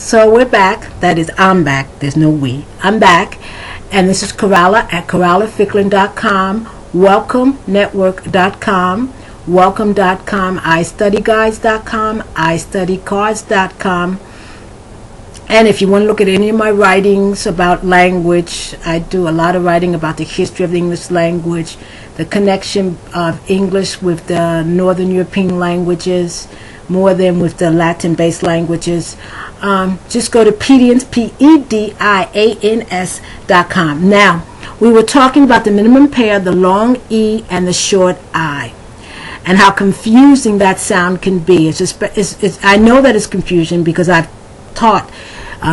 So we're back. That is, I'm back. There's no we. I'm back. And this is Coralla at CorallaFicklin.com, WelcomeNetwork.com, Welcome.com, iStudyGuides.com, iStudyCards.com. And if you want to look at any of my writings about language, I do a lot of writing about the history of the English language, the connection of English with the Northern European languages, more than with the Latin-based languages. Just go to Pedians.com. Now, we were talking about the minimum pair, the long E and the short I, and how confusing that sound can be. I know that it's confusion because I've taught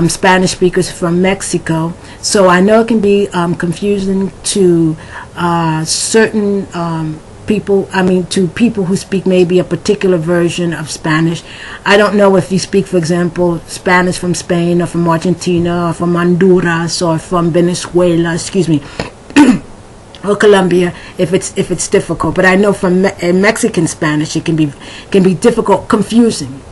Spanish speakers from Mexico, so I know it can be confusing to certain people, to people who speak maybe a particular version of Spanish. I don't know if you speak, for example, Spanish from Spain or from Argentina or from Honduras or from Venezuela, or Colombia, if it's difficult. But I know from Mexican Spanish it can be difficult, confusing.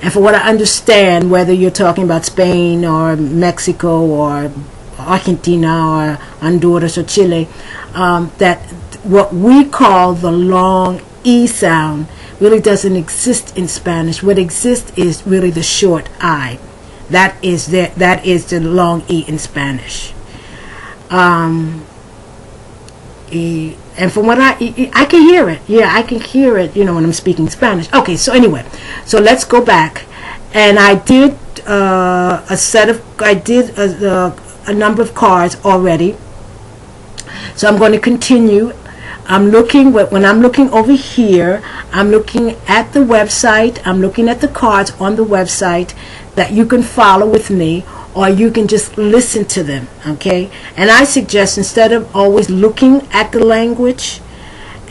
And for what I understand, whether you're talking about Spain or Mexico or Argentina or Honduras or Chile, that what we call the long E sound really doesn't exist in Spanish. What exists is really the short I. That is the long E in Spanish. And from what I can hear it. Yeah, I can hear it, when I'm speaking Spanish. Okay, so anyway, so let's go back. And I did a number of cards already. So I'm going to continue. When I'm looking over here, I'm looking at the website. I'm looking at the cards on the website that you can follow with me, or you can just listen to them, okay? And I suggest, instead of always looking at the language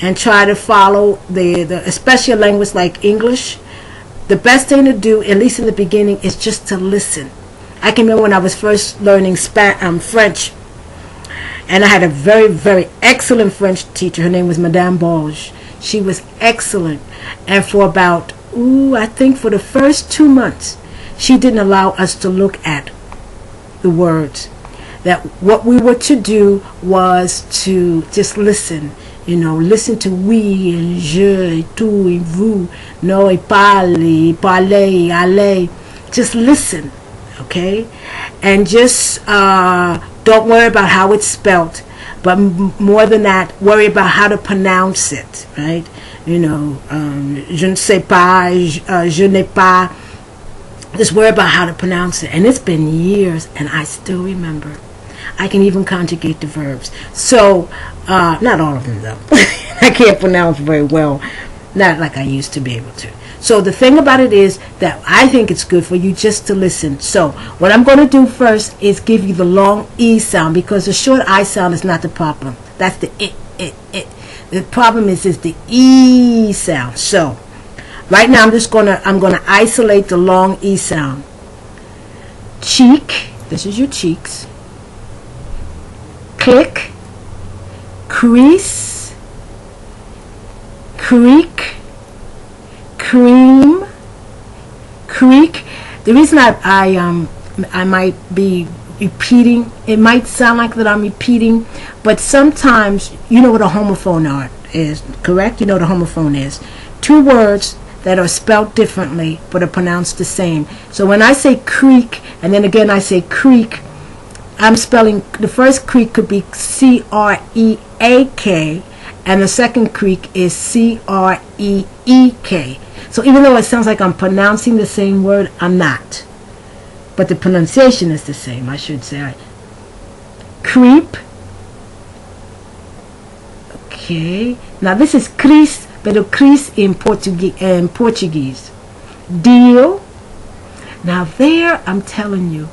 and try to follow especially a language like English, the best thing to do, at least in the beginning, is just to listen. I can remember when I was first learning French, and I had a very, very excellent French teacher. Her name was Madame Bolge. She was excellent. And for about, I think for the first 2 months, she didn't allow us to look at the words. That what we were to do was to just listen. Listen to oui, and je, et tout, et vous, no, et parle, parlez, allez. Just listen, okay? And just don't worry about how it's spelt, but more than that, worry about how to pronounce it, right? Je ne sais pas, je n'ai pas. Just worry about how to pronounce it. And it's been years, and I still remember. I can even conjugate the verbs. So, not all of them, though. I can't pronounce very well. Not like I used to be able to. So the thing about it is that I think it's good for you just to listen. So what I'm going to do first is give you the long E sound, because the short I sound is not the problem. That's the it. The problem is the E sound. So right now I'm gonna isolate the long E sound. Cheek. This is your cheeks. Click. Crease. Creak. Cream. Creak. The reason I might be repeating, it might sound like that I'm repeating, but sometimes you know what a homophone is, correct? You know what a homophone is. Two words that are spelled differently but are pronounced the same. So when I say creak and then again I say creek, I'm spelling, the first creek could be C-R-E-A-K and the second creek is C-R-E-E-K. So even though it sounds like I'm pronouncing the same word, I'm not. But the pronunciation is the same, I should say. Creep. Okay. Now this is Cris, pero Cris in Portuguese. Deal. Now there, I'm telling you,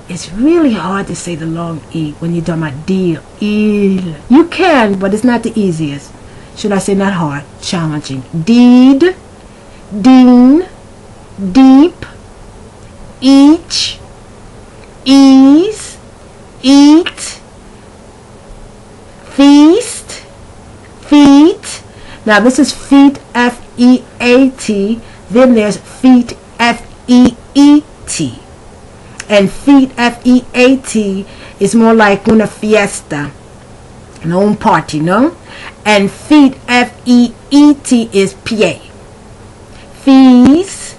it's really hard to say the long E when you're talking about deal. Il. You can, but it's not the easiest. Should I say not hard? Challenging. Deed. Dean. Deep. Each. Ease. Eat. Feast. Feet. Now this is feet, F-E-A-T. Then there's feet, F-E-E-T. And feet, F-E-A-T, is more like una fiesta, no, un party, no? And feet, F-E-E-T, is pie. Fees,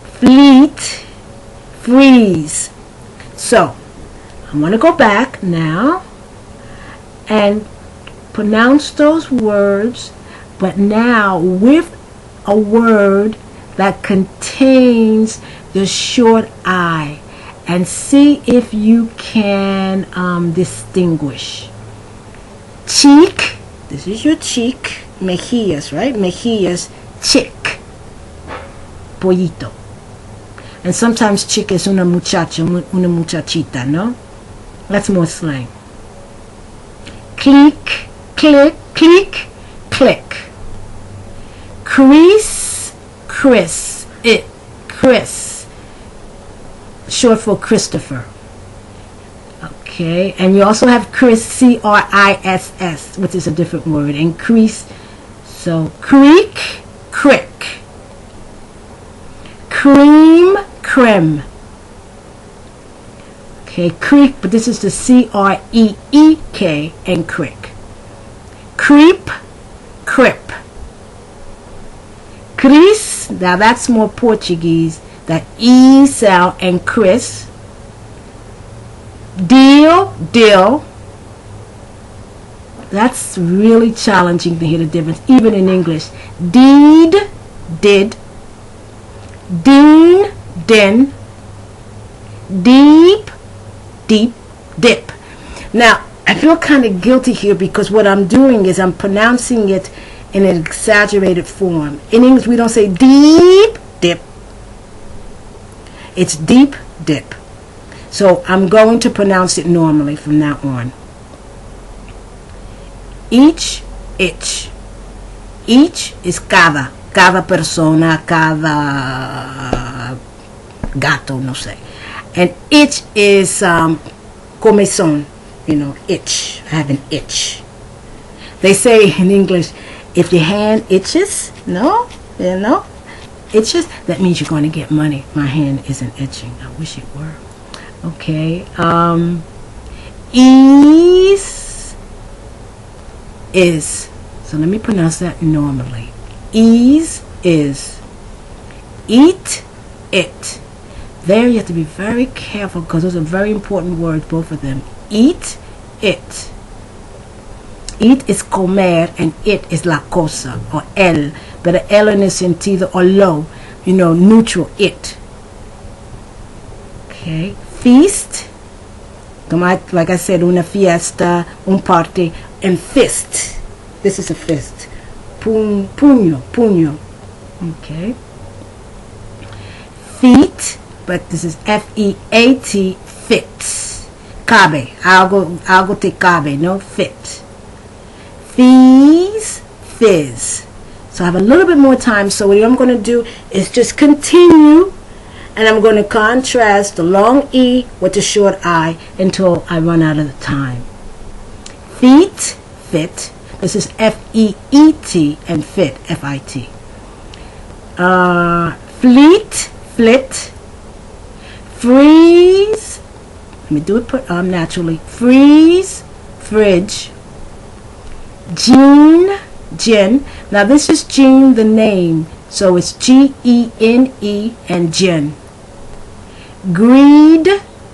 fleet, freeze. So, I'm going to go back now and pronounce those words, but now with a word that contains the short I, and see if you can distinguish. Cheek, this is your cheek, mejillas, right? Mejillas, chick, pollito. And sometimes chick is una muchacha, una muchachita, no? That's more slang. Click, click, click, click. Crease, Chris, Chris, short for Christopher. Okay, and you also have Chris, C-R-I-S-S, which is a different word, and crease, so creek, crick. Cream, creme. Okay, creek, but this is the C-R-E-E-K, and crick. Creep, crip. Chris, now that's more Portuguese, that E sound, and Chris. Deal, dill. That's really challenging to hear the difference, even in English. Deed, did. Dean, din. Deep, deep, dip. Now, I feel kind of guilty here because what I'm doing is I'm pronouncing it in an exaggerated form. In English, we don't say deep dip. It's deep dip. So I'm going to pronounce it normally from now on. Each, itch. Each is cada. Cada persona, cada gato, no sé. And itch is comezón, you know, itch. I have an itch. They say in English, if your hand itches, no, you know, itches, that means you're going to get money. My hand isn't itching. I wish it were. Okay. Ease is. So let me pronounce that normally. Ease is. Eat, it. There you have to be very careful because those are very important words, both of them. Eat, it. Eat is comer and it is la cosa or el, but the el in the sentido or low, you know, neutral, it. Okay. Feast, like I said, una fiesta, un party, and fist. This is a fist. Puño, puño. Okay. Feet, but this is F-E-A-T, fits. Cabe, algo te cabe, no, fit. Fees, fizz. So I have a little bit more time, so what I'm going to do is just continue, and I'm going to contrast the long E with the short I until I run out of the time. Feet, fit. This is F-E-E-T, and fit, F-I-T. Fleet, flit. Freeze. Let me do it naturally. Freeze, fridge. Gene, gin. Now this is Gene, the name. So it's G-E-N-E and gin. Greed,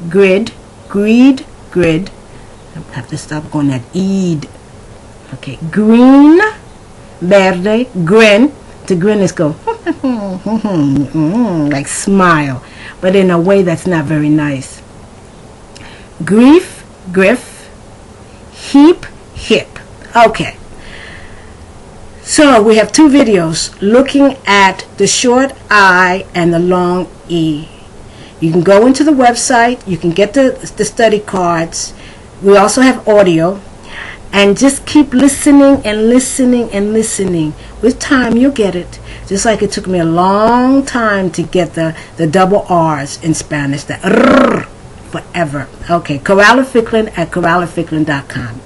grid. Greed, grid. I have to stop going that eed. Okay. Green, verde, grin. To grin is go like smile, but in a way that's not very nice. Grief, griff. Heap, hip. Okay. So we have two videos looking at the short I and the long E. You can go into the website. You can get the study cards. We also have audio. And just keep listening and listening and listening. With time, you'll get it. Just like it took me a long time to get the double R's in Spanish. The R forever. Okay, Corralaficklin at corralaficklin.com.